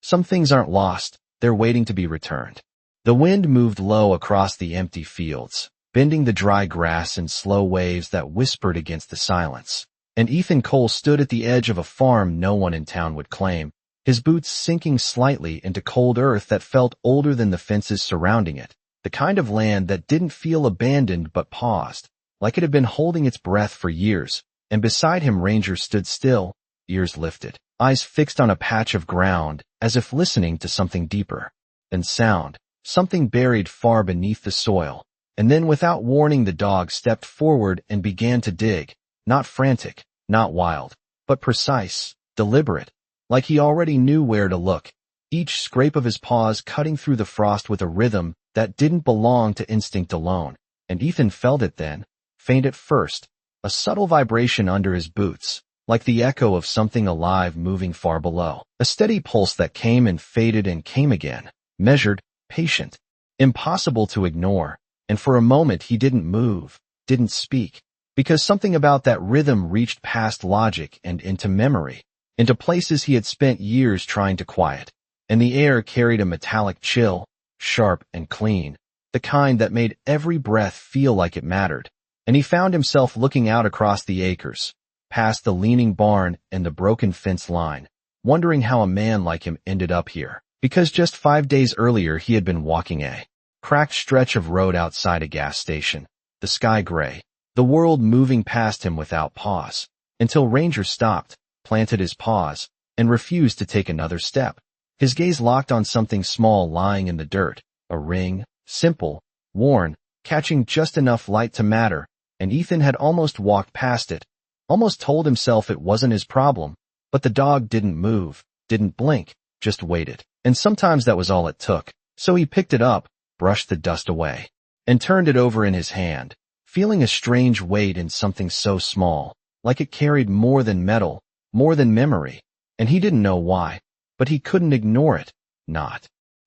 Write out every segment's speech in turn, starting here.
Some things aren't lost, they're waiting to be returned. The wind moved low across the empty fields, bending the dry grass in slow waves that whispered against the silence. And Ethan Cole stood at the edge of a farm no one in town would claim, his boots sinking slightly into cold earth that felt older than the fences surrounding it, the kind of land that didn't feel abandoned but paused, like it had been holding its breath for years. And beside him Ranger stood still, ears lifted, eyes fixed on a patch of ground, as if listening to something deeper. Then sound, something buried far beneath the soil. And then without warning the dog stepped forward and began to dig, not frantic, not wild, but precise, deliberate, like he already knew where to look, each scrape of his paws cutting through the frost with a rhythm that didn't belong to instinct alone. And Ethan felt it then, faint at first, a subtle vibration under his boots, like the echo of something alive moving far below. A steady pulse that came and faded and came again, measured, patient, impossible to ignore. And for a moment he didn't move, didn't speak, because something about that rhythm reached past logic and into memory, into places he had spent years trying to quiet. And the air carried a metallic chill, sharp and clean, the kind that made every breath feel like it mattered. And he found himself looking out across the acres, past the leaning barn and the broken fence line, wondering how a man like him ended up here. Because just 5 days earlier he had been walking a cracked stretch of road outside a gas station, the sky gray, the world moving past him without pause, until Ranger stopped, planted his paws, and refused to take another step. His gaze locked on something small lying in the dirt, a ring, simple, worn, catching just enough light to matter, and Ethan had almost walked past it, almost told himself it wasn't his problem, but the dog didn't move, didn't blink, just waited. And sometimes that was all it took. So he picked it up, brushed the dust away, and turned it over in his hand, feeling a strange weight in something so small, like it carried more than metal, more than memory, and he didn't know why, but he couldn't ignore it, not.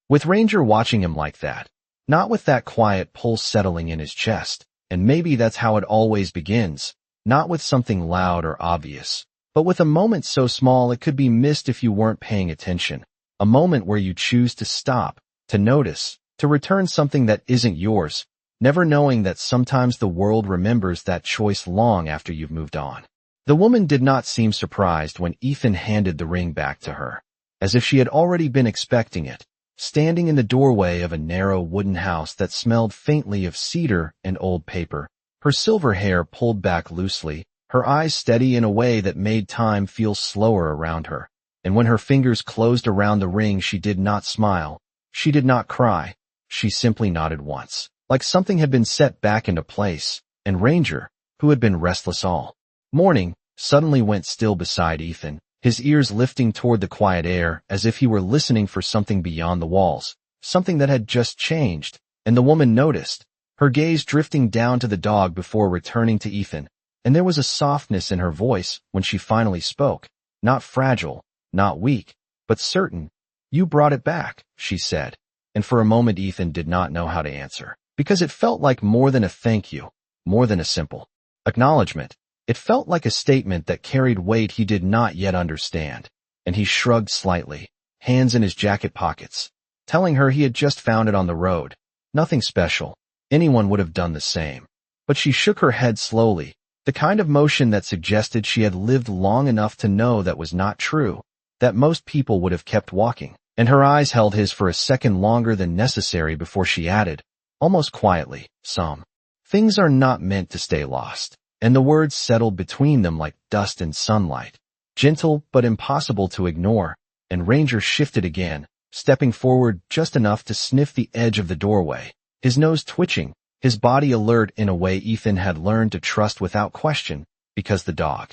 With Ranger watching him like that, not with that quiet pulse settling in his chest, and maybe that's how it always begins, not with something loud or obvious, but with a moment so small it could be missed if you weren't paying attention, a moment where you choose to stop, to notice, to return something that isn't yours, never knowing that sometimes the world remembers that choice long after you've moved on. The woman did not seem surprised when Ethan handed the ring back to her, as if she had already been expecting it, standing in the doorway of a narrow wooden house that smelled faintly of cedar and old paper, her silver hair pulled back loosely, her eyes steady in a way that made time feel slower around her. And when her fingers closed around the ring she did not smile, she did not cry, she simply nodded once, like something had been set back into place, and Ranger, who had been restless all morning, suddenly went still beside Ethan, his ears lifting toward the quiet air as if he were listening for something beyond the walls, something that had just changed. And the woman noticed, her gaze drifting down to the dog before returning to Ethan, and there was a softness in her voice when she finally spoke, not fragile, not weak, but certain. "You brought it back," she said, and for a moment Ethan did not know how to answer, because it felt like more than a thank you, more than a simple acknowledgement. It felt like a statement that carried weight he did not yet understand, and he shrugged slightly, hands in his jacket pockets, telling her he had just found it on the road. Nothing special. Anyone would have done the same. But she shook her head slowly, the kind of motion that suggested she had lived long enough to know that was not true, that most people would have kept walking. And her eyes held his for a second longer than necessary before she added, almost quietly, "Some things are not meant to stay lost." And the words settled between them like dust and sunlight, gentle but impossible to ignore, and Ranger shifted again, stepping forward just enough to sniff the edge of the doorway, his nose twitching, his body alert in a way Ethan had learned to trust without question, because the dog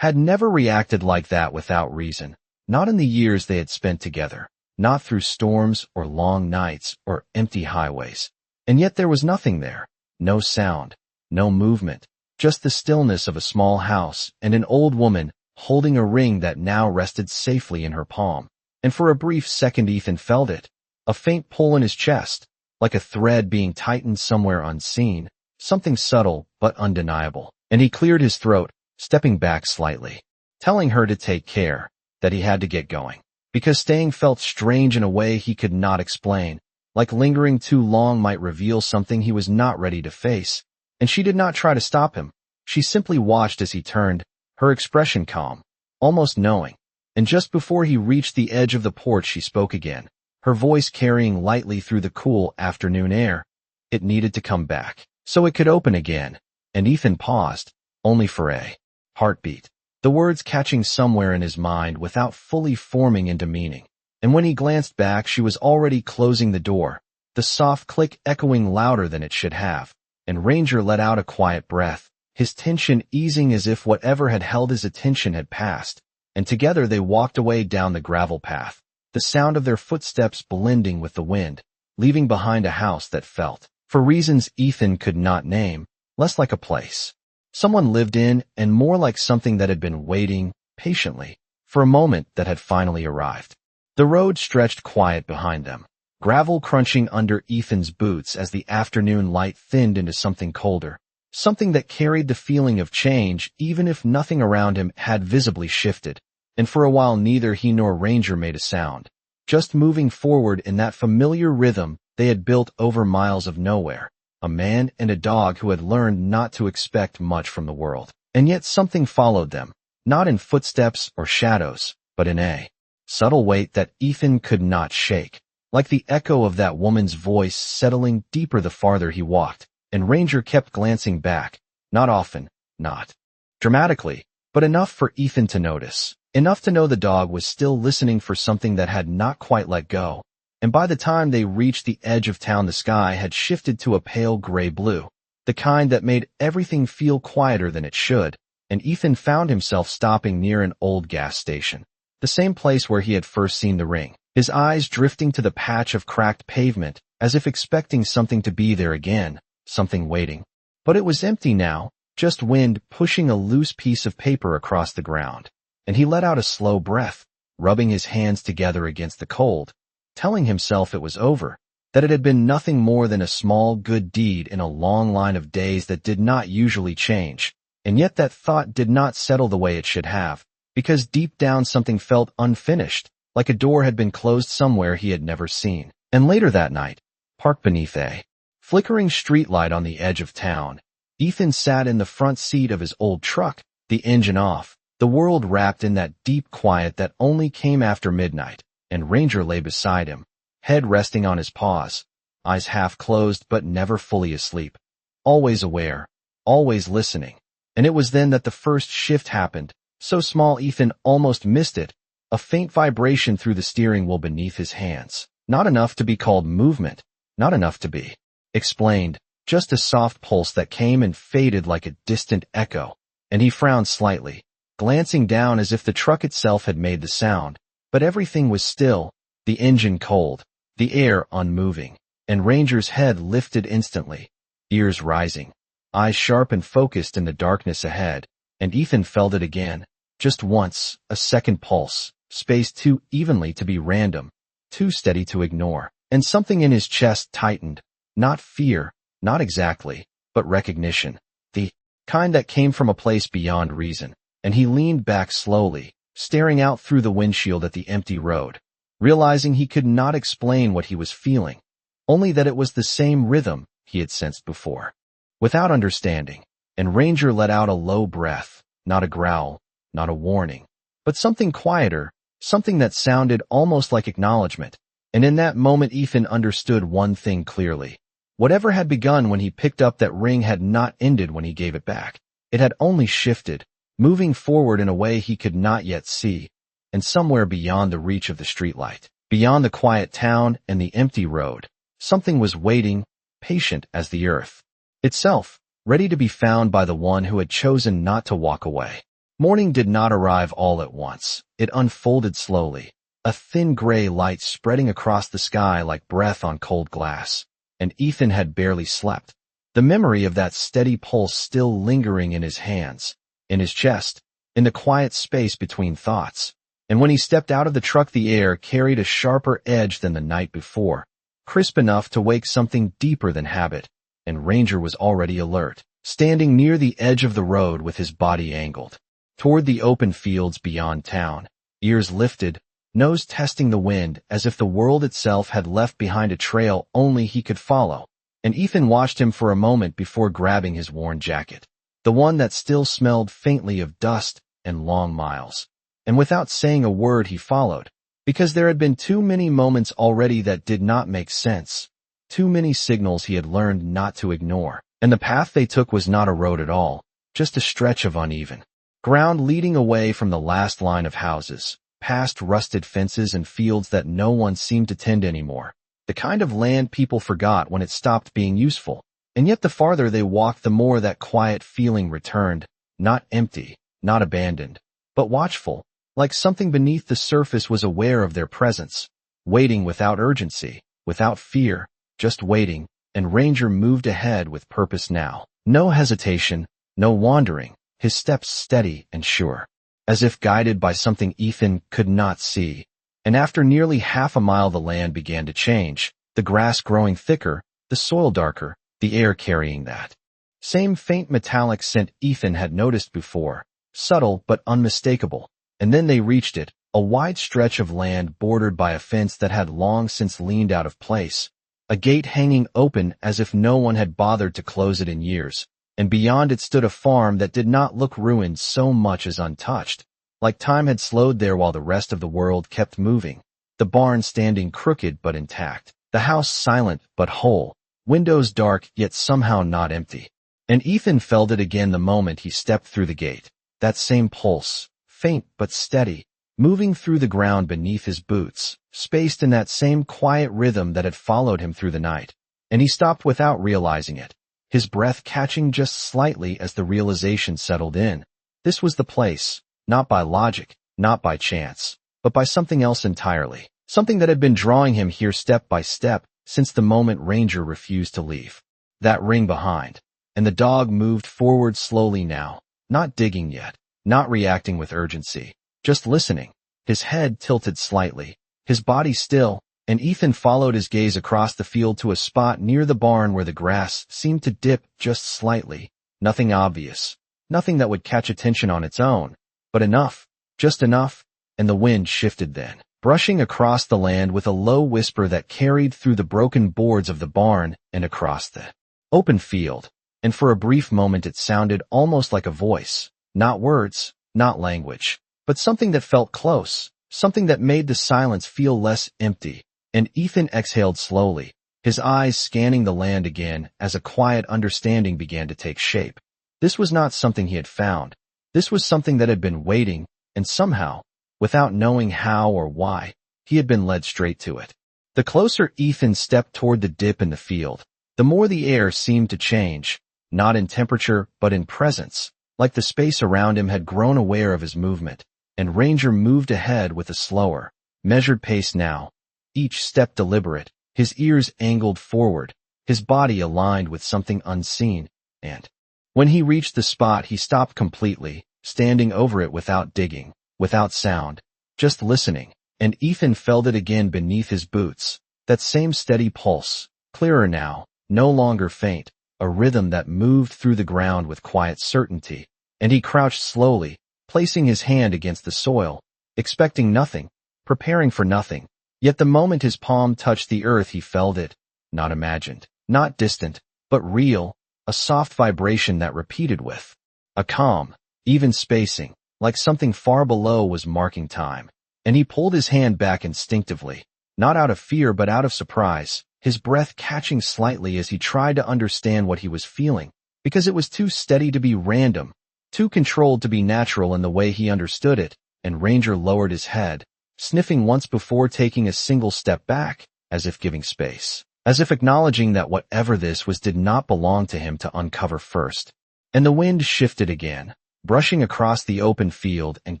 had never reacted like that without reason, not in the years they had spent together, not through storms or long nights or empty highways. And yet there was nothing there, no sound, no movement. Just the stillness of a small house and an old woman holding a ring that now rested safely in her palm. And for a brief second Ethan felt it, a faint pull in his chest, like a thread being tightened somewhere unseen, something subtle but undeniable. And he cleared his throat, stepping back slightly, telling her to take care, that he had to get going. because staying felt strange in a way he could not explain, like lingering too long might reveal something he was not ready to face. And she did not try to stop him. She simply watched as he turned, her expression calm, almost knowing. And just before he reached the edge of the porch, she spoke again, her voice carrying lightly through the cool afternoon air. It needed to come back, so it could open again. And Ethan paused, only for a heartbeat, the words catching somewhere in his mind without fully forming into meaning. And when he glanced back, she was already closing the door, the soft click echoing louder than it should have. And Ranger let out a quiet breath, his tension easing as if whatever had held his attention had passed. And together they walked away down the gravel path, the sound of their footsteps blending with the wind, leaving behind a house that felt, for reasons Ethan could not name, less like a place someone lived in and more like something that had been waiting patiently for a moment that had finally arrived. The road stretched quiet behind them, gravel crunching under Ethan's boots as the afternoon light thinned into something colder, something that carried the feeling of change even if nothing around him had visibly shifted. And for a while neither he nor Ranger made a sound, just moving forward in that familiar rhythm they had built over miles of nowhere, a man and a dog who had learned not to expect much from the world. And yet something followed them, not in footsteps or shadows, but in a subtle weight that Ethan could not shake, like the echo of that woman's voice settling deeper the farther he walked. And Ranger kept glancing back, not often, not dramatically, but enough for Ethan to notice, enough to know the dog was still listening for something that had not quite let go. And by the time they reached the edge of town, the sky had shifted to a pale gray blue, the kind that made everything feel quieter than it should. And Ethan found himself stopping near an old gas station, the same place where he had first seen the ring, his eyes drifting to the patch of cracked pavement, as if expecting something to be there again, something waiting. But it was empty now, just wind pushing a loose piece of paper across the ground. And he let out a slow breath, rubbing his hands together against the cold, telling himself it was over, that it had been nothing more than a small good deed in a long line of days that did not usually change. And yet that thought did not settle the way it should have, because deep down something felt unfinished, like a door had been closed somewhere he had never seen. And later that night, parked beneath a flickering streetlight on the edge of town, Ethan sat in the front seat of his old truck, the engine off, the world wrapped in that deep quiet that only came after midnight. And Ranger lay beside him, head resting on his paws, eyes half closed but never fully asleep, always aware, always listening. And it was then that the first shift happened, so small Ethan almost missed it, a faint vibration through the steering wheel beneath his hands. Not enough to be called movement, not enough to be explained, just a soft pulse that came and faded like a distant echo. And he frowned slightly, glancing down as if the truck itself had made the sound. But everything was still, the engine cold, the air unmoving, and Ranger's head lifted instantly, ears rising, eyes sharp and focused in the darkness ahead. And Ethan felt it again, just once, a second pulse, spaced too evenly to be random, too steady to ignore. And something in his chest tightened, not fear, not exactly, but recognition, the kind that came from a place beyond reason. And he leaned back slowly, staring out through the windshield at the empty road, realizing he could not explain what he was feeling, only that it was the same rhythm he had sensed before, without understanding. And Ranger let out a low breath, not a growl, not a warning, but something quieter, something that sounded almost like acknowledgement. And in that moment Ethan understood one thing clearly. Whatever had begun when he picked up that ring had not ended when he gave it back. It had only shifted, moving forward in a way he could not yet see, and somewhere beyond the reach of the streetlight, beyond the quiet town and the empty road, something was waiting, patient as the earth itself, ready to be found by the one who had chosen not to walk away. Morning did not arrive all at once. It unfolded slowly, a thin gray light spreading across the sky like breath on cold glass. And Ethan had barely slept, the memory of that steady pulse still lingering in his hands, in his chest, in the quiet space between thoughts. And when he stepped out of the truck, the air carried a sharper edge than the night before, crisp enough to wake something deeper than habit. And Ranger was already alert, standing near the edge of the road with his body angled toward the open fields beyond town, ears lifted, nose testing the wind as if the world itself had left behind a trail only he could follow, and Ethan watched him for a moment before grabbing his worn jacket, the one that still smelled faintly of dust and long miles. And without saying a word he followed, because there had been too many moments already that did not make sense, too many signals he had learned not to ignore, and the path they took was not a road at all, just a stretch of uneven ground leading away from the last line of houses, past rusted fences and fields that no one seemed to tend anymore, the kind of land people forgot when it stopped being useful. And yet the farther they walked, the more that quiet feeling returned, not empty, not abandoned, but watchful, like something beneath the surface was aware of their presence, waiting without urgency, without fear, just waiting, and Ranger moved ahead with purpose now. No hesitation, no wandering, his steps steady and sure, as if guided by something Ethan could not see. And after nearly half a mile the land began to change, the grass growing thicker, the soil darker, the air carrying that same faint metallic scent Ethan had noticed before, subtle but unmistakable. And then they reached it, a wide stretch of land bordered by a fence that had long since leaned out of place, a gate hanging open as if no one had bothered to close it in years, and beyond it stood a farm that did not look ruined so much as untouched, like time had slowed there while the rest of the world kept moving, the barn standing crooked but intact, the house silent but whole, windows dark yet somehow not empty. And Ethan felt it again the moment he stepped through the gate, that same pulse, faint but steady, moving through the ground beneath his boots, spaced in that same quiet rhythm that had followed him through the night. And he stopped without realizing it, his breath catching just slightly as the realization settled in. This was the place, not by logic, not by chance, but by something else entirely, something that had been drawing him here step by step since the moment Ranger refused to leave that ring behind. And the dog moved forward slowly now, not digging yet, not reacting with urgency, just listening, his head tilted slightly, his body still, and Ethan followed his gaze across the field to a spot near the barn where the grass seemed to dip just slightly, nothing obvious, nothing that would catch attention on its own, but enough, just enough, and the wind shifted then, brushing across the land with a low whisper that carried through the broken boards of the barn and across the open field, and for a brief moment it sounded almost like a voice, not words, not language, but something that felt close, something that made the silence feel less empty. And Ethan exhaled slowly, his eyes scanning the land again as a quiet understanding began to take shape. This was not something he had found. This was something that had been waiting, and somehow, without knowing how or why, he had been led straight to it. The closer Ethan stepped toward the dip in the field, the more the air seemed to change, not in temperature but in presence, like the space around him had grown aware of his movement, and Ranger moved ahead with a slower, measured pace now, each step deliberate, his ears angled forward, his body aligned with something unseen, and when he reached the spot he stopped completely, standing over it without digging, without sound, just listening, and Ethan felt it again beneath his boots, that same steady pulse, clearer now, no longer faint, a rhythm that moved through the ground with quiet certainty, and he crouched slowly, placing his hand against the soil, expecting nothing, preparing for nothing. Yet the moment his palm touched the earth he felt it, not imagined, not distant, but real, a soft vibration that repeated with a calm, even spacing, like something far below was marking time. And he pulled his hand back instinctively, not out of fear but out of surprise, his breath catching slightly as he tried to understand what he was feeling, because it was too steady to be random, too controlled to be natural in the way he understood it. And Ranger lowered his head, sniffing once before taking a single step back, as if giving space, as if acknowledging that whatever this was did not belong to him to uncover first. And the wind shifted again, brushing across the open field and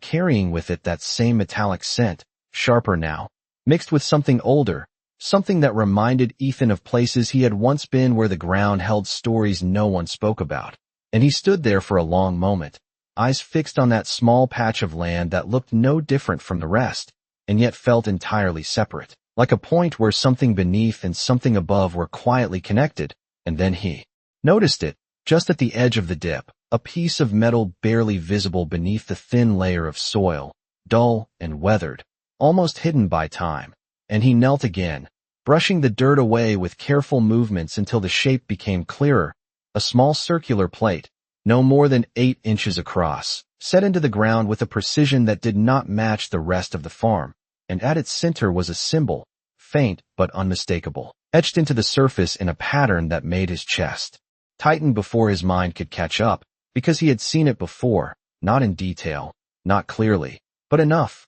carrying with it that same metallic scent, sharper now, mixed with something older, something that reminded Ethan of places he had once been where the ground held stories no one spoke about. And he stood there for a long moment, eyes fixed on that small patch of land that looked no different from the rest, and yet felt entirely separate, like a point where something beneath and something above were quietly connected. And then he noticed it, just at the edge of the dip, a piece of metal barely visible beneath the thin layer of soil, dull and weathered, almost hidden by time, and he knelt again, brushing the dirt away with careful movements until the shape became clearer, a small circular plate, no more than 8 inches across, set into the ground with a precision that did not match the rest of the farm, and at its center was a symbol, faint but unmistakable, etched into the surface in a pattern that made his chest tighten before his mind could catch up, because he had seen it before, not in detail, not clearly, but enough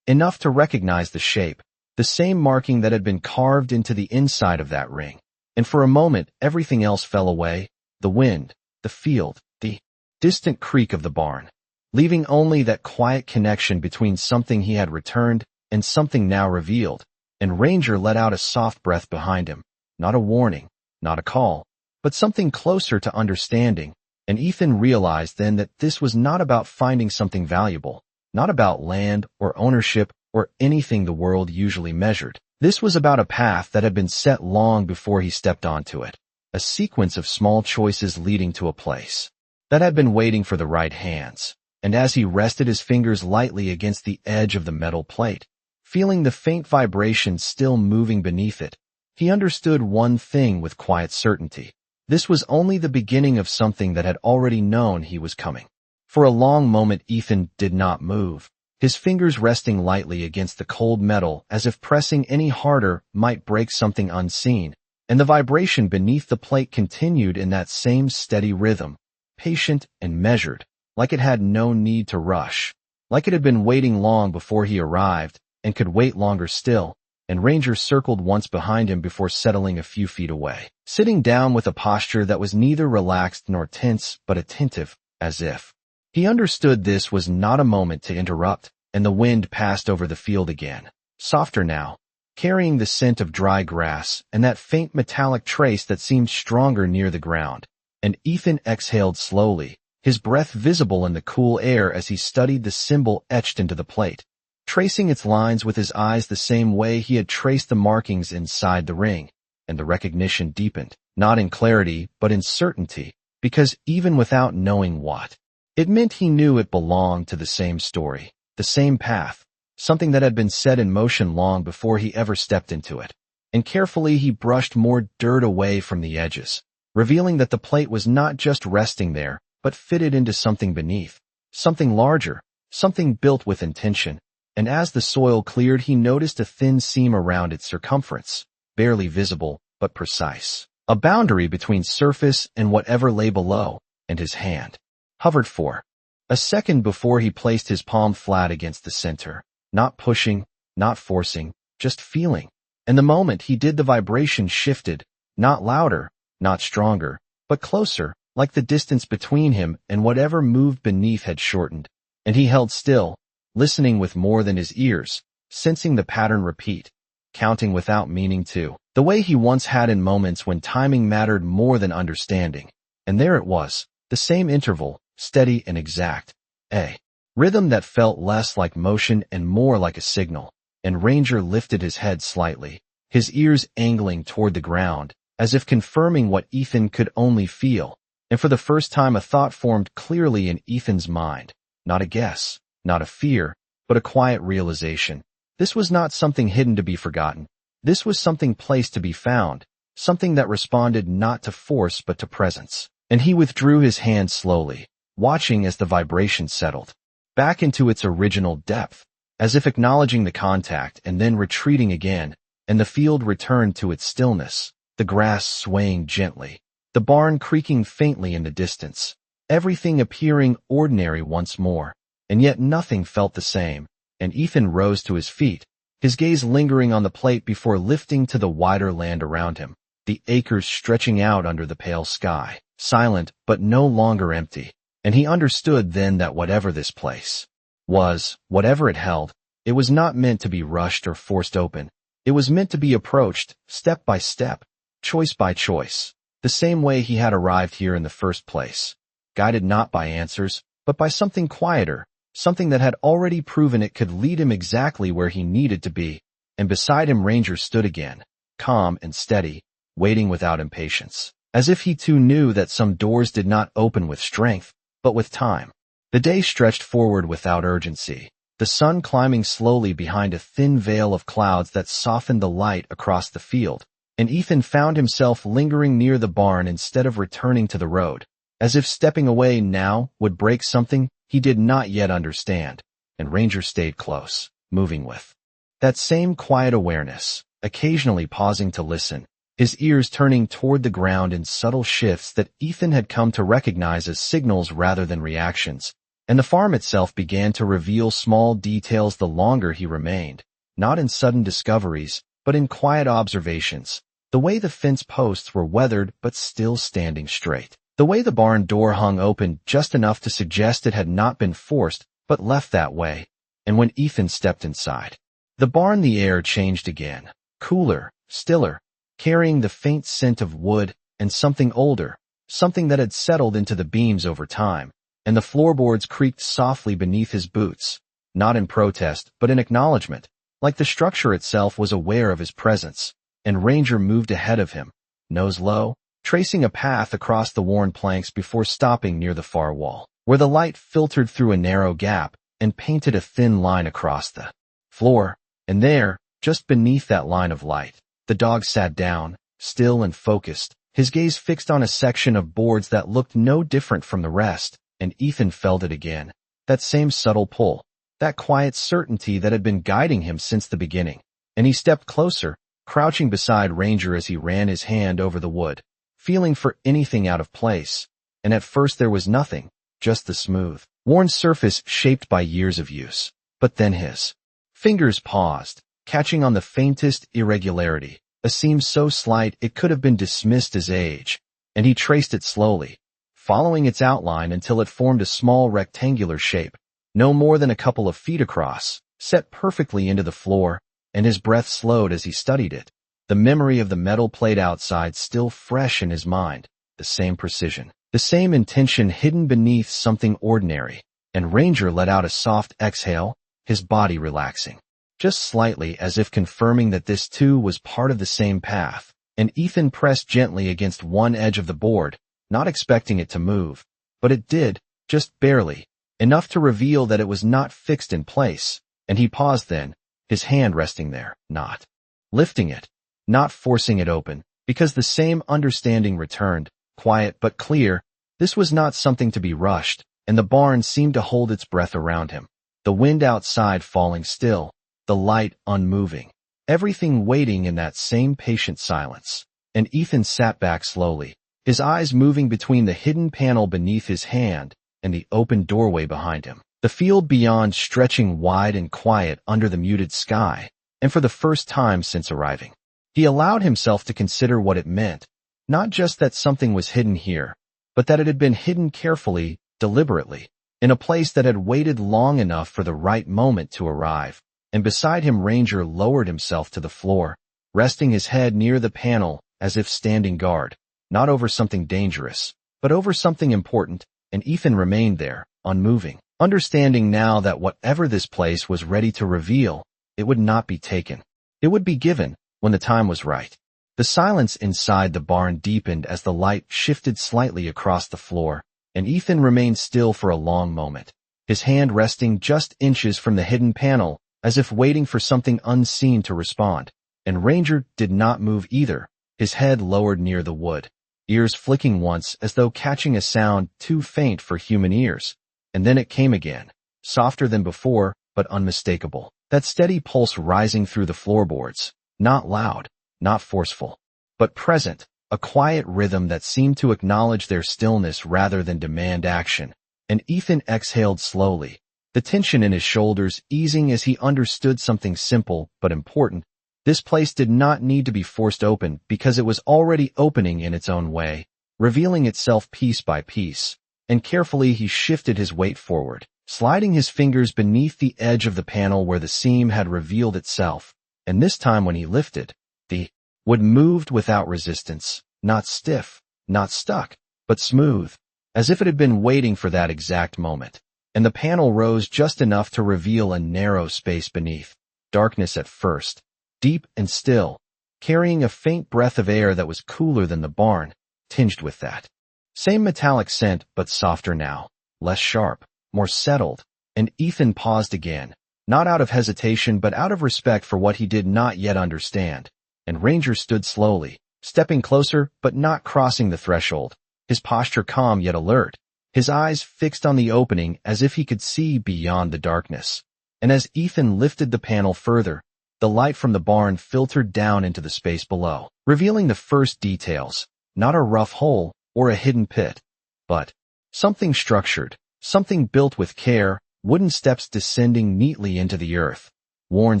to recognize the shape, the same marking that had been carved into the inside of that ring. And for a moment, everything else fell away, the wind, the field, the distant creak of the barn, leaving only that quiet connection between something he had returned and something now revealed. And Ranger let out a soft breath behind him, not a warning, not a call, but something closer to understanding, and Ethan realized then that this was not about finding something valuable, not about land or ownership or anything the world usually measured. This was about a path that had been set long before he stepped onto it, a sequence of small choices leading to a place that had been waiting for the right hands. And as he rested his fingers lightly against the edge of the metal plate, feeling the faint vibration still moving beneath it, he understood one thing with quiet certainty. This was only the beginning of something that had already known he was coming. For a long moment Ethan did not move, his fingers resting lightly against the cold metal as if pressing any harder might break something unseen, and the vibration beneath the plate continued in that same steady rhythm, patient and measured, like it had no need to rush, like it had been waiting long before he arrived, and could wait longer still. And Ranger circled once behind him before settling a few feet away, sitting down with a posture that was neither relaxed nor tense but attentive, as if he understood this was not a moment to interrupt. And the wind passed over the field again, softer now, carrying the scent of dry grass and that faint metallic trace that seemed stronger near the ground. And Ethan exhaled slowly, his breath visible in the cool air as he studied the symbol etched into the plate, tracing its lines with his eyes the same way he had traced the markings inside the ring. And the recognition deepened, not in clarity but in certainty, because even without knowing what it meant, he knew it belonged to the same story, the same path, something that had been set in motion long before he ever stepped into it. And carefully he brushed more dirt away from the edges, revealing that the plate was not just resting there, but fitted into something beneath, something larger, something built with intention. And as the soil cleared, he noticed a thin seam around its circumference, barely visible but precise, a boundary between surface and whatever lay below. And his hand hovered for a second before he placed his palm flat against the center, not pushing, not forcing, just feeling. And the moment he did, the vibration shifted, not louder, not stronger, but closer, like the distance between him and whatever moved beneath had shortened. And he held still, listening with more than his ears, sensing the pattern repeat, counting without meaning to, the way he once had in moments when timing mattered more than understanding. And there it was, the same interval, steady and exact, a rhythm that felt less like motion and more like a signal. And Ranger lifted his head slightly, his ears angling toward the ground, as if confirming what Ethan could only feel. And for the first time a thought formed clearly in Ethan's mind, not a guess, not a fear, but a quiet realization. This was not something hidden to be forgotten. This was something placed to be found, something that responded not to force but to presence. And he withdrew his hand slowly, watching as the vibration settled back into its original depth, as if acknowledging the contact and then retreating again, and the field returned to its stillness, the grass swaying gently, the barn creaking faintly in the distance, everything appearing ordinary once more. And yet nothing felt the same, and Ethan rose to his feet, his gaze lingering on the plate before lifting to the wider land around him, the acres stretching out under the pale sky, silent but no longer empty. And he understood then that whatever this place was, whatever it held, it was not meant to be rushed or forced open. It was meant to be approached, step by step, choice by choice, the same way he had arrived here in the first place, guided not by answers, but by something quieter, something that had already proven it could lead him exactly where he needed to be. And beside him Ranger stood again, calm and steady, waiting without impatience, as if he too knew that some doors did not open with strength, but with time. The day stretched forward without urgency, the sun climbing slowly behind a thin veil of clouds that softened the light across the field, and Ethan found himself lingering near the barn instead of returning to the road, as if stepping away now would break something he did not yet understand, and Ranger stayed close, moving with that same quiet awareness, occasionally pausing to listen, his ears turning toward the ground in subtle shifts that Ethan had come to recognize as signals rather than reactions, and the farm itself began to reveal small details the longer he remained, not in sudden discoveries, but in quiet observations. The way the fence posts were weathered but still standing straight. The way the barn door hung open just enough to suggest it had not been forced but left that way. And when Ethan stepped inside the air changed again, cooler, stiller, carrying the faint scent of wood and something older, something that had settled into the beams over time, and the floorboards creaked softly beneath his boots, not in protest but in acknowledgement, like the structure itself was aware of his presence. And Ranger moved ahead of him, nose low, tracing a path across the worn planks before stopping near the far wall, where the light filtered through a narrow gap and painted a thin line across the floor. And there, just beneath that line of light, the dog sat down, still and focused, his gaze fixed on a section of boards that looked no different from the rest, and Ethan felt it again, that same subtle pull, that quiet certainty that had been guiding him since the beginning. And he stepped closer, crouching beside Ranger as he ran his hand over the wood, feeling for anything out of place. And at first there was nothing, just the smooth, worn surface shaped by years of use. But then his fingers paused, catching on the faintest irregularity, a seam so slight it could have been dismissed as age, and he traced it slowly, following its outline until it formed a small rectangular shape, no more than a couple of feet across, set perfectly into the floor, and his breath slowed as he studied it, the memory of the metal plate outside still fresh in his mind, the same precision, the same intention hidden beneath something ordinary. And Ranger let out a soft exhale, his body relaxing, just slightly as if confirming that this too was part of the same path, and Ethan pressed gently against one edge of the board, not expecting it to move, but it did, just barely, enough to reveal that it was not fixed in place, and he paused then, his hand resting there, not lifting it, not forcing it open, because the same understanding returned, quiet but clear. This was not something to be rushed, and the barn seemed to hold its breath around him, the wind outside falling still, the light unmoving, everything waiting in that same patient silence. And Ethan sat back slowly, his eyes moving between the hidden panel beneath his hand and the open doorway behind him. The field beyond stretching wide and quiet under the muted sky, and for the first time since arriving, he allowed himself to consider what it meant, not just that something was hidden here, but that it had been hidden carefully, deliberately, in a place that had waited long enough for the right moment to arrive. And beside him Ranger lowered himself to the floor, resting his head near the panel as if standing guard, not over something dangerous, but over something important, and Ethan remained there, unmoving, understanding now that whatever this place was ready to reveal, it would not be taken. It would be given, when the time was right. The silence inside the barn deepened as the light shifted slightly across the floor, and Ethan remained still for a long moment, his hand resting just inches from the hidden panel, as if waiting for something unseen to respond. And Ranger did not move either, his head lowered near the wood, ears flicking once as though catching a sound too faint for human ears. And then it came again, softer than before, but unmistakable, that steady pulse rising through the floorboards, not loud, not forceful, but present, a quiet rhythm that seemed to acknowledge their stillness rather than demand action. And Ethan exhaled slowly, the tension in his shoulders easing as he understood something simple but important. This place did not need to be forced open because it was already opening in its own way, revealing itself piece by piece. And carefully he shifted his weight forward, sliding his fingers beneath the edge of the panel where the seam had revealed itself. And this time when he lifted, the wood moved without resistance, not stiff, not stuck, but smooth, as if it had been waiting for that exact moment. And the panel rose just enough to reveal a narrow space beneath, darkness at first, deep and still, carrying a faint breath of air that was cooler than the barn, tinged with that same metallic scent but softer now, less sharp, more settled. And Ethan paused again, not out of hesitation but out of respect for what he did not yet understand. And Ranger stood slowly, stepping closer but not crossing the threshold, his posture calm yet alert, his eyes fixed on the opening as if he could see beyond the darkness. And as Ethan lifted the panel further, the light from the barn filtered down into the space below, revealing the first details, not a rough hole or a hidden pit, but something structured, something built with care, wooden steps descending neatly into the earth, worn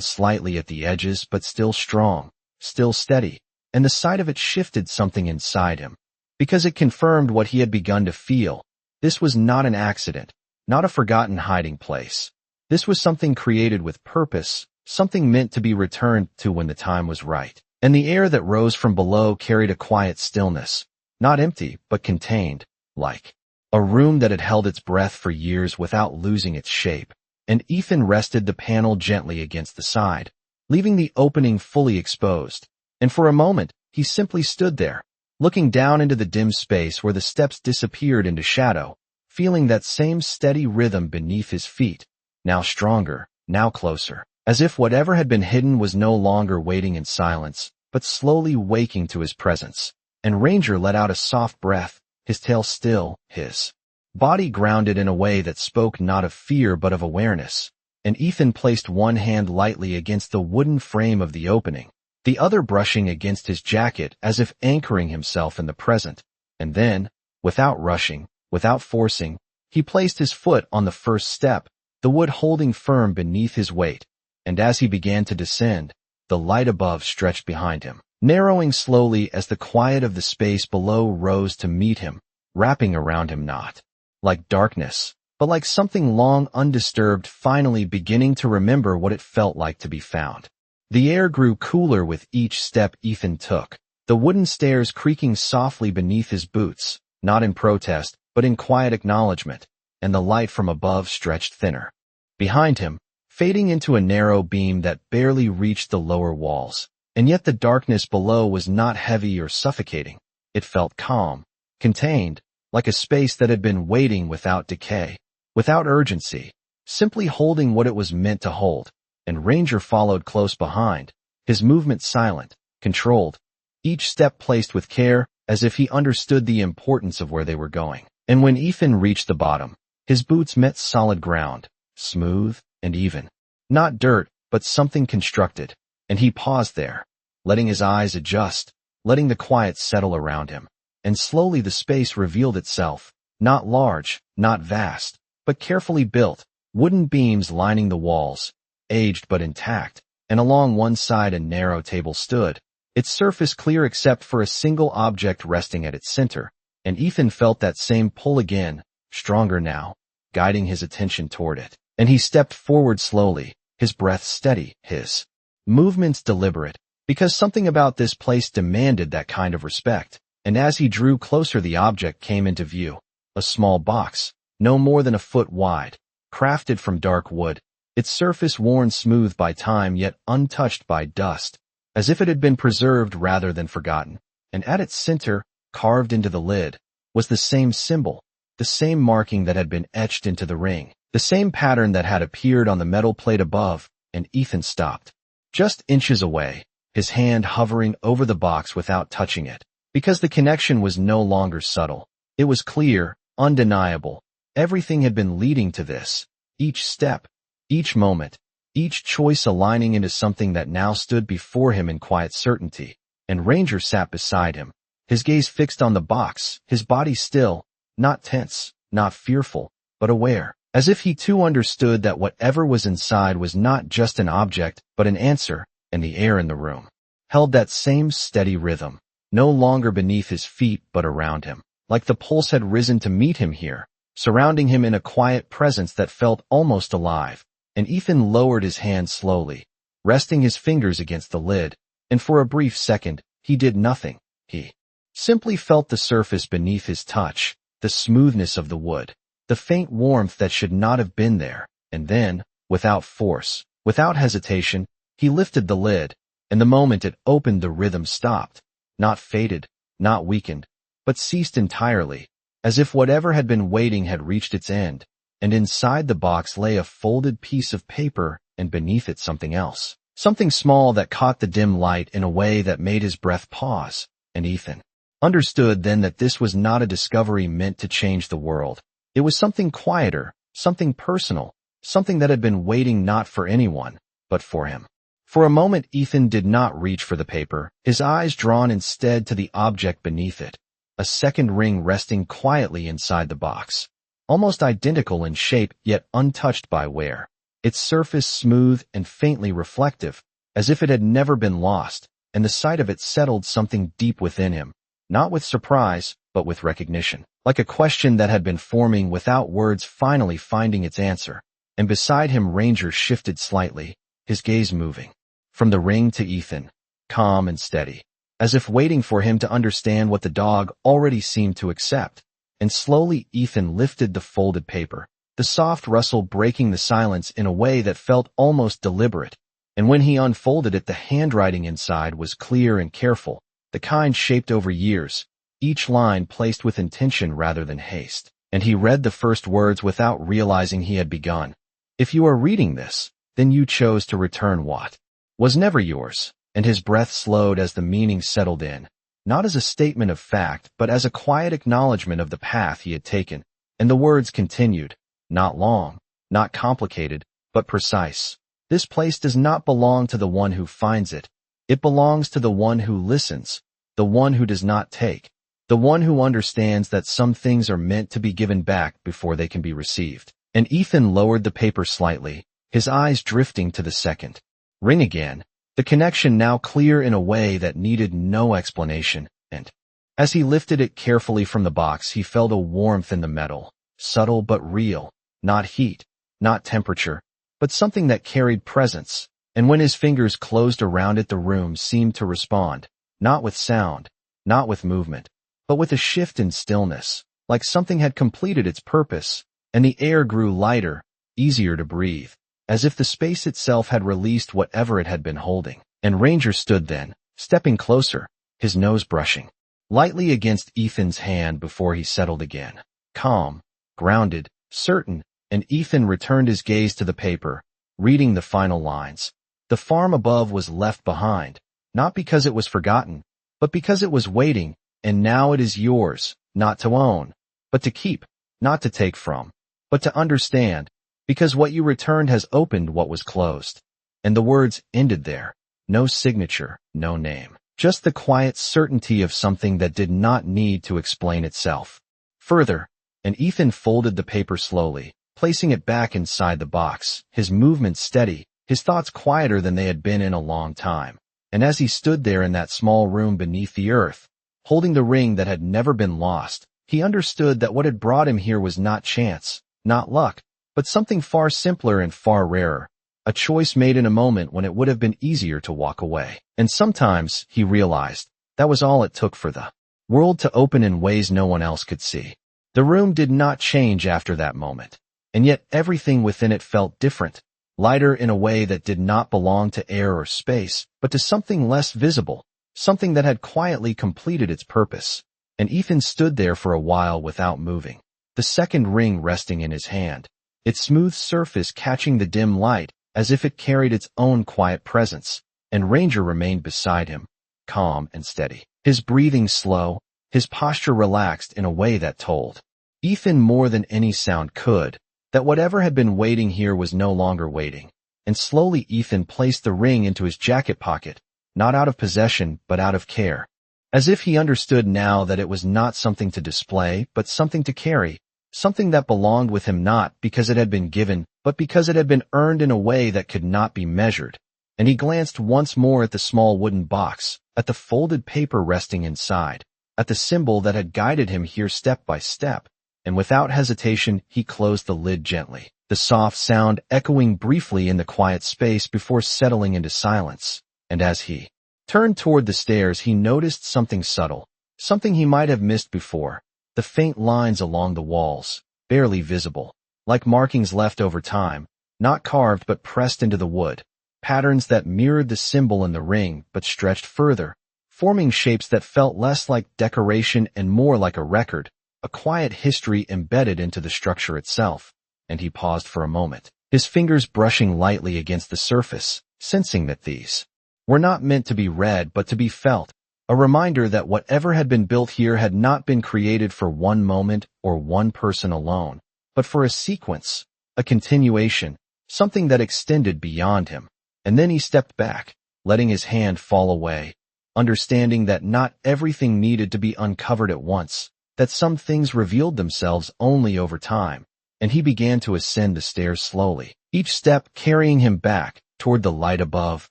slightly at the edges but still strong, still steady, and the sight of it shifted something inside him, because it confirmed what he had begun to feel. This was not an accident, not a forgotten hiding place. This was something created with purpose, something meant to be returned to when the time was right. And the air that rose from below carried a quiet stillness, not empty but contained, like a room that had held its breath for years without losing its shape. And Ethan rested the panel gently against the side, leaving the opening fully exposed. And for a moment, he simply stood there, looking down into the dim space where the steps disappeared into shadow, feeling that same steady rhythm beneath his feet, now stronger, now closer, as if whatever had been hidden was no longer waiting in silence, but slowly waking to his presence. And Ranger let out a soft breath, his tail still, his body grounded in a way that spoke not of fear but of awareness. And Ethan placed one hand lightly against the wooden frame of the opening, the other brushing against his jacket as if anchoring himself in the present. And then, without rushing, without forcing, he placed his foot on the first step, the wood holding firm beneath his weight. And as he began to descend, the light above stretched behind him, narrowing slowly as the quiet of the space below rose to meet him, wrapping around him not like darkness, but like something long undisturbed finally beginning to remember what it felt like to be found. The air grew cooler with each step Ethan took, the wooden stairs creaking softly beneath his boots, not in protest, but in quiet acknowledgement, and the light from above stretched thinner. Behind him, fading into a narrow beam that barely reached the lower walls, and yet the darkness below was not heavy or suffocating. It felt calm, contained, like a space that had been waiting without decay, without urgency, simply holding what it was meant to hold. And Ranger followed close behind, his movement silent, controlled, each step placed with care, as if he understood the importance of where they were going. And when Ethan reached the bottom, his boots met solid ground, smooth and even. Not dirt, but something constructed, and he paused there, letting his eyes adjust, letting the quiet settle around him. And slowly the space revealed itself, not large, not vast, but carefully built, wooden beams lining the walls, aged but intact, and along one side a narrow table stood, its surface clear except for a single object resting at its center. And Ethan felt that same pull again, stronger now, guiding his attention toward it. And he stepped forward slowly, his breath steady, his movements deliberate, because something about this place demanded that kind of respect. And as he drew closer, the object came into view, a small box, no more than a foot wide, crafted from dark wood, its surface worn smooth by time yet untouched by dust, as if it had been preserved rather than forgotten. And at its center, carved into the lid, was the same symbol, the same marking that had been etched into the ring, the same pattern that had appeared on the metal plate above. And Ethan stopped, just inches away, his hand hovering over the box without touching it, because the connection was no longer subtle. It was clear, undeniable. Everything had been leading to this, each step, each moment, each choice aligning into something that now stood before him in quiet certainty. And Ranger sat beside him, his gaze fixed on the box, his body still, not tense, not fearful, but aware, as if he too understood that whatever was inside was not just an object, but an answer. And the air in the room held that same steady rhythm, no longer beneath his feet but around him, like the pulse had risen to meet him here, surrounding him in a quiet presence that felt almost alive. And Ethan lowered his hand slowly, resting his fingers against the lid, and for a brief second, he did nothing. He simply felt the surface beneath his touch, the smoothness of the wood, the faint warmth that should not have been there. And then, without force, without hesitation, he lifted the lid, and the moment it opened the rhythm stopped, not faded, not weakened, but ceased entirely, as if whatever had been waiting had reached its end. And inside the box lay a folded piece of paper and beneath it something else. Something small that caught the dim light in a way that made his breath pause, and Ethan understood then that this was not a discovery meant to change the world. It was something quieter, something personal, something that had been waiting not for anyone, but for him. For a moment Ethan did not reach for the paper, his eyes drawn instead to the object beneath it, a second ring resting quietly inside the box, almost identical in shape yet untouched by wear, its surface smooth and faintly reflective, as if it had never been lost, and the sight of it settled something deep within him, not with surprise, but with recognition, like a question that had been forming without words finally finding its answer. And beside him Ranger shifted slightly, his gaze moving from the ring to Ethan, calm and steady, as if waiting for him to understand what the dog already seemed to accept. And slowly Ethan lifted the folded paper, the soft rustle breaking the silence in a way that felt almost deliberate. And when he unfolded it, the handwriting inside was clear and careful, the kind shaped over years, each line placed with intention rather than haste. And he read the first words without realizing he had begun. If you are reading this, then you chose to return what was never yours. And his breath slowed as the meaning settled in, not as a statement of fact, but as a quiet acknowledgement of the path he had taken. And the words continued, not long, not complicated, but precise. This place does not belong to the one who finds it. It belongs to the one who listens, the one who does not take, the one who understands that some things are meant to be given back before they can be received. And Ethan lowered the paper slightly, his eyes drifting to the second ring again, the connection now clear in a way that needed no explanation. And as he lifted it carefully from the box, he felt a warmth in the metal, subtle but real, not heat, not temperature, but something that carried presence. And when his fingers closed around it, the room seemed to respond, not with sound, not with movement, but with a shift in stillness, like something had completed its purpose. And the air grew lighter, easier to breathe, as if the space itself had released whatever it had been holding. And Ranger stood then, stepping closer, his nose brushing lightly against Ethan's hand before he settled again, calm, grounded, certain. And Ethan returned his gaze to the paper, reading the final lines. The farm above was left behind, not because it was forgotten, but because it was waiting, and now it is yours, not to own, but to keep, not to take from, but to understand, because what you returned has opened what was closed. And the words ended there, no signature, no name, just the quiet certainty of something that did not need to explain itself further. And Ethan folded the paper slowly, placing it back inside the box, his movements steady, his thoughts quieter than they had been in a long time. And as he stood there in that small room beneath the earth, holding the ring that had never been lost, he understood that what had brought him here was not chance, not luck, but something far simpler and far rarer, a choice made in a moment when it would have been easier to walk away. And sometimes, he realized, that was all it took for the world to open in ways no one else could see. The room did not change after that moment, and yet everything within it felt different, lighter in a way that did not belong to air or space, but to something less visible, something that had quietly completed its purpose. And Ethan stood there for a while without moving, the second ring resting in his hand, its smooth surface catching the dim light as if it carried its own quiet presence. And Ranger remained beside him, calm and steady, his breathing slow, his posture relaxed in a way that told Ethan more than any sound could, that whatever had been waiting here was no longer waiting. And slowly Ethan placed the ring into his jacket pocket, not out of possession but out of care, as if he understood now that it was not something to display but something to carry, something that belonged with him not because it had been given, but because it had been earned in a way that could not be measured. And he glanced once more at the small wooden box, at the folded paper resting inside, at the symbol that had guided him here step by step, and without hesitation he closed the lid gently, the soft sound echoing briefly in the quiet space before settling into silence. And as he turned toward the stairs, he noticed something subtle, something he might have missed before, the faint lines along the walls, barely visible, like markings left over time, not carved but pressed into the wood, patterns that mirrored the symbol in the ring but stretched further, forming shapes that felt less like decoration and more like a record, a quiet history embedded into the structure itself. And he paused for a moment, his fingers brushing lightly against the surface, sensing that these were not meant to be read but to be felt, a reminder that whatever had been built here had not been created for one moment or one person alone, but for a sequence, a continuation, something that extended beyond him. And then he stepped back, letting his hand fall away, understanding that not everything needed to be uncovered at once, that some things revealed themselves only over time, and he began to ascend the stairs slowly, each step carrying him back toward the light above,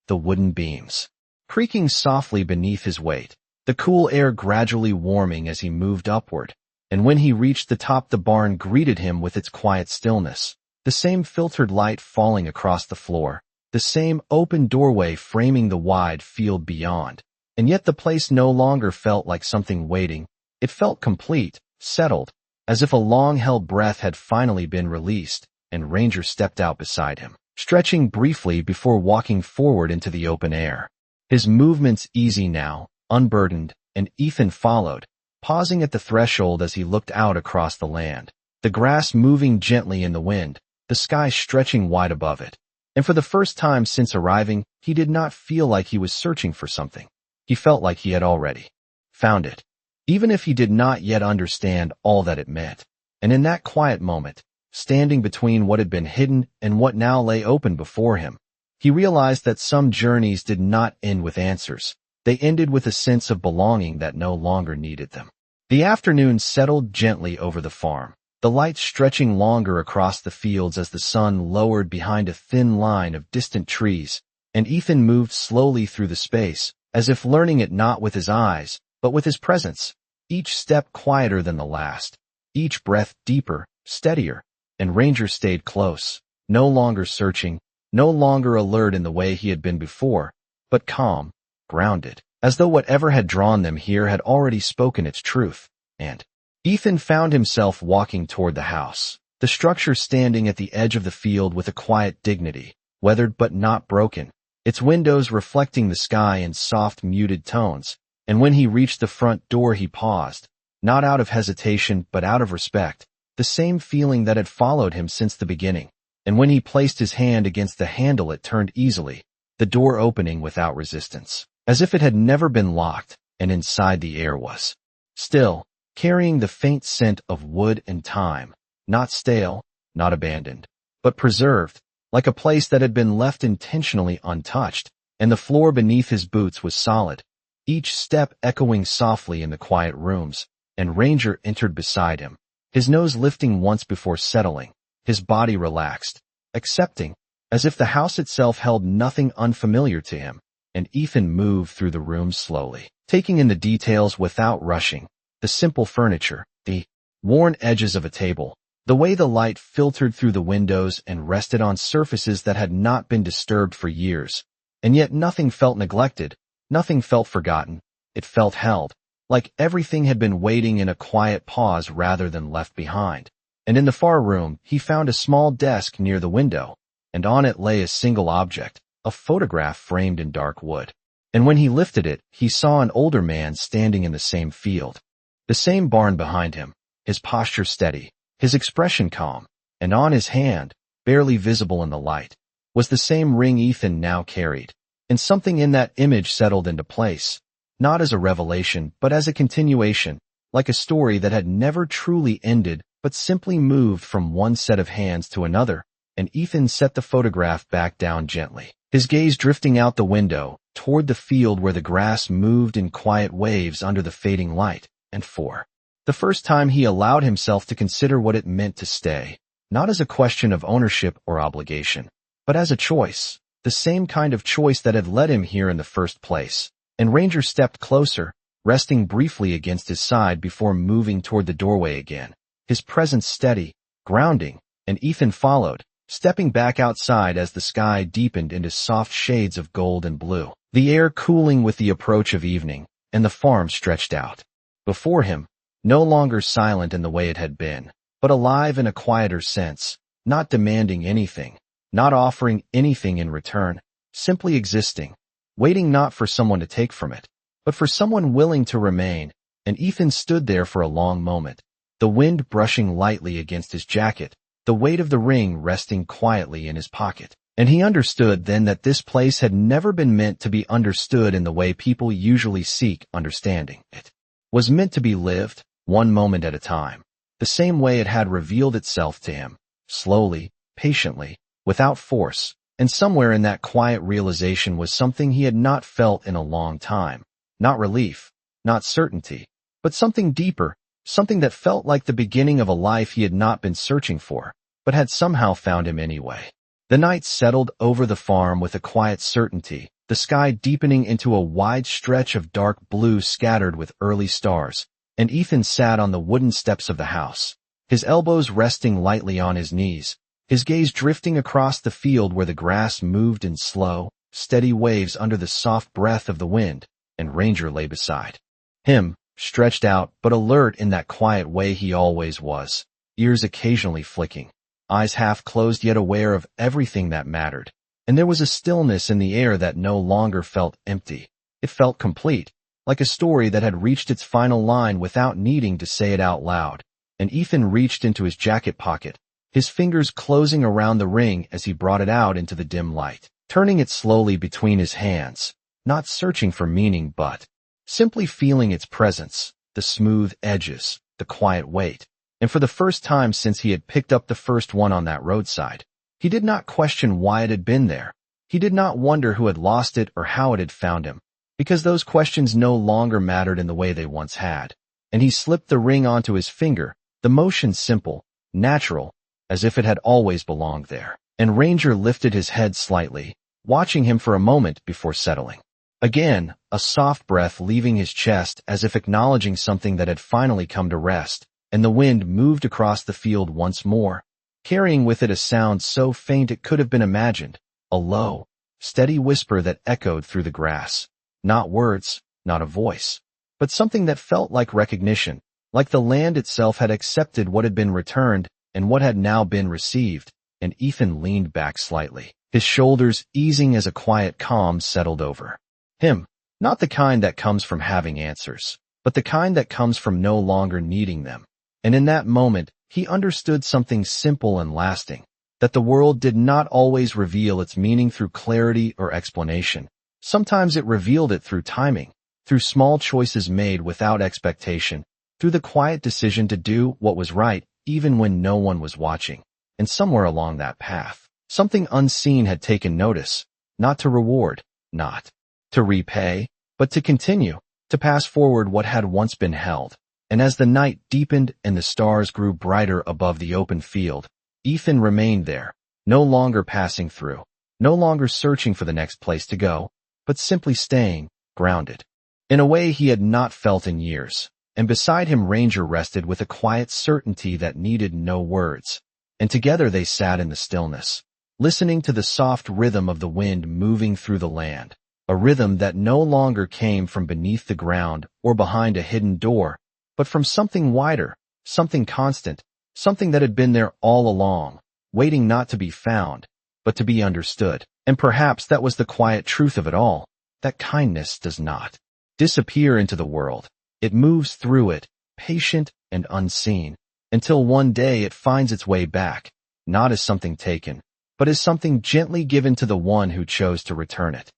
the wooden beams creaking softly beneath his weight, the cool air gradually warming as he moved upward, and when he reached the top the barn greeted him with its quiet stillness, the same filtered light falling across the floor, the same open doorway framing the wide field beyond, and yet the place no longer felt like something waiting, it felt complete, settled, as if a long-held breath had finally been released, and Ranger stepped out beside him, stretching briefly before walking forward into the open air. His movements easy now, unburdened, and Ethan followed, pausing at the threshold as he looked out across the land, the grass moving gently in the wind, the sky stretching wide above it. And for the first time since arriving, he did not feel like he was searching for something. He felt like he had already found it, even if he did not yet understand all that it meant. And in that quiet moment, standing between what had been hidden and what now lay open before him, he realized that some journeys did not end with answers. They ended with a sense of belonging that no longer needed them. The afternoon settled gently over the farm, the light stretching longer across the fields as the sun lowered behind a thin line of distant trees, and Ethan moved slowly through the space, as if learning it not with his eyes, but with his presence, each step quieter than the last, each breath deeper, steadier, and Ranger stayed close, no longer searching, no longer alert in the way he had been before, but calm, grounded, as though whatever had drawn them here had already spoken its truth. And Ethan found himself walking toward the house, the structure standing at the edge of the field with a quiet dignity, weathered but not broken, its windows reflecting the sky in soft muted tones, and when he reached the front door he paused, not out of hesitation but out of respect, the same feeling that had followed him since the beginning. And when he placed his hand against the handle it turned easily, the door opening without resistance, as if it had never been locked, and inside the air was still, carrying the faint scent of wood and thyme, not stale, not abandoned, but preserved, like a place that had been left intentionally untouched, and the floor beneath his boots was solid, each step echoing softly in the quiet rooms, and Ranger entered beside him, his nose lifting once before settling, his body relaxed, accepting, as if the house itself held nothing unfamiliar to him, and Ethan moved through the room slowly, taking in the details without rushing, the simple furniture, the worn edges of a table, the way the light filtered through the windows and rested on surfaces that had not been disturbed for years, and yet nothing felt neglected, nothing felt forgotten, it felt held, like everything had been waiting in a quiet pause rather than left behind. And in the far room, he found a small desk near the window, and on it lay a single object, a photograph framed in dark wood. And when he lifted it, he saw an older man standing in the same field, the same barn behind him, his posture steady, his expression calm, and on his hand, barely visible in the light, was the same ring Ethan now carried. And something in that image settled into place, not as a revelation, but as a continuation, like a story that had never truly ended, but simply moved from one set of hands to another, and Ethan set the photograph back down gently, his gaze drifting out the window, toward the field where the grass moved in quiet waves under the fading light, and for the first time he allowed himself to consider what it meant to stay, not as a question of ownership or obligation, but as a choice, the same kind of choice that had led him here in the first place. And Ranger stepped closer, resting briefly against his side before moving toward the doorway again, his presence steady, grounding, and Ethan followed, stepping back outside as the sky deepened into soft shades of gold and blue, the air cooling with the approach of evening, and the farm stretched out before him, no longer silent in the way it had been, but alive in a quieter sense, not demanding anything, not offering anything in return, simply existing, waiting not for someone to take from it, but for someone willing to remain. And Ethan stood there for a long moment, the wind brushing lightly against his jacket, the weight of the ring resting quietly in his pocket. And he understood then that this place had never been meant to be understood in the way people usually seek understanding. It was meant to be lived, one moment at a time, the same way it had revealed itself to him, slowly, patiently, without force. And somewhere in that quiet realization was something he had not felt in a long time. Not relief, not certainty, but something deeper, something that felt like the beginning of a life he had not been searching for, but had somehow found him anyway. The night settled over the farm with a quiet certainty, the sky deepening into a wide stretch of dark blue scattered with early stars, and Ethan sat on the wooden steps of the house, his elbows resting lightly on his knees, his gaze drifting across the field where the grass moved in slow, steady waves under the soft breath of the wind, and Ranger lay beside him, stretched out but alert in that quiet way he always was, ears occasionally flicking, eyes half closed yet aware of everything that mattered. And there was a stillness in the air that no longer felt empty. It felt complete, like a story that had reached its final line without needing to say it out loud. And Ethan reached into his jacket pocket, his fingers closing around the ring as he brought it out into the dim light, turning it slowly between his hands, not searching for meaning but simply feeling its presence, the smooth edges, the quiet weight. And for the first time since he had picked up the first one on that roadside, he did not question why it had been there. He did not wonder who had lost it or how it had found him, because those questions no longer mattered in the way they once had. And he slipped the ring onto his finger, the motion simple, natural, as if it had always belonged there. And Ranger lifted his head slightly, watching him for a moment before settling. Again, a soft breath leaving his chest as if acknowledging something that had finally come to rest, and the wind moved across the field once more, carrying with it a sound so faint it could have been imagined, a low, steady whisper that echoed through the grass. Not words, not a voice, but something that felt like recognition, like the land itself had accepted what had been returned and what had now been received. And Ethan leaned back slightly, his shoulders easing as a quiet calm settled over him. Not the kind that comes from having answers, but the kind that comes from no longer needing them. And in that moment, he understood something simple and lasting, that the world did not always reveal its meaning through clarity or explanation. Sometimes it revealed it through timing, through small choices made without expectation, through the quiet decision to do what was right even when no one was watching. And somewhere along that path, something unseen had taken notice, not to reward, not to repay, but to continue, to pass forward what had once been held. And as the night deepened and the stars grew brighter above the open field, Ethan remained there, no longer passing through, no longer searching for the next place to go, but simply staying grounded, in a way he had not felt in years. And beside him Ranger rested with a quiet certainty that needed no words. And together they sat in the stillness, listening to the soft rhythm of the wind moving through the land, a rhythm that no longer came from beneath the ground or behind a hidden door, but from something wider, something constant, something that had been there all along, waiting not to be found, but to be understood. And perhaps that was the quiet truth of it all, that kindness does not disappear into the world. It moves through it, patient and unseen, until one day it finds its way back, not as something taken, but as something gently given to the one who chose to return it.